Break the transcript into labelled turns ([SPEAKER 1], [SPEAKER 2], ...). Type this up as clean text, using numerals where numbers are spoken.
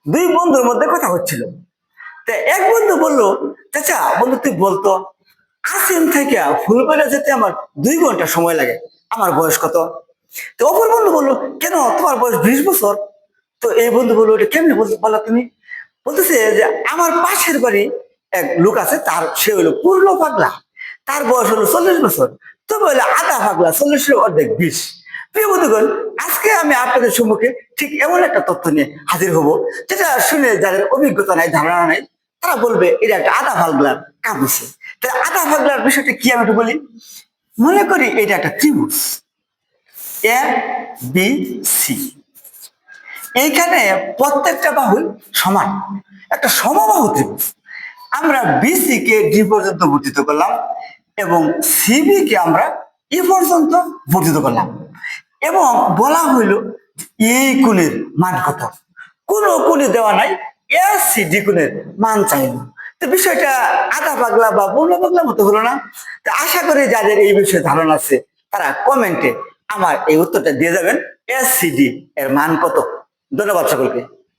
[SPEAKER 1] দুই বন্ধুর মধ্যে কথা হচ্ছিল। তা এক বন্ধু বললো, চাচা বন্ধু তুই বলতো, আসেন থেকে ফুলবাড়িয়া যেতে আমার 2 ঘন্টা সময় লাগে, আমার বয়স কত? তো অপর বন্ধু বললো, কেন তোমার বয়স 20 বছর? তো এই বন্ধু বললো, এটা কেমনি বলো তুমি? বলতেছে যে আমার পাশের বাড়ি এক লোক আছে, তার সে হলো পূর্ণ পাগলা, তার বয়স হলো 40 বছর। তবে হলো আধা পাগলা, 40-এর অর্ধেক 20। প্রিয় বন্ধুগণ, আজকে আমি আপনাদের সম্মুখে ঠিক এমন একটা তথ্য নিয়ে হাজির হব, যেটা শুনে যাদের অভিজ্ঞতা নাই, ধারণা নাই, তারা বলবে এটা একটা আধা পাগলার কাম হয়েছে। তাহলে আধা পাগলার বিষয়টা কি আমি একটু বলি। মনে করি এটা একটা ত্রিভুজ এ বি সি। এইখানে প্রত্যেকটা বাহু সমান, একটা সমবাহু ত্রিভুজ। আমরা বিসি কে ডি পর্যন্ত বর্ধিত করলাম এবং সিবি কে আমরা ই পর্যন্ত বর্ধিত করলাম, এবং বলা হইল এই কোণের মান কত। কোন কোণে দেওয়া নাই, এস সি ডি কোণের মান চাইল। তো বিষয়টা আধা পাগলা বা পূর্ণ পাগলা মতো হলো না? তো আশা করি যাদের এই বিষয়ে ধারণা আছে তারা কমেন্টে আমার এই উত্তরটা দিয়ে যাবেন, এস সি ডি এর মান কত। ধন্যবাদ সকলকে।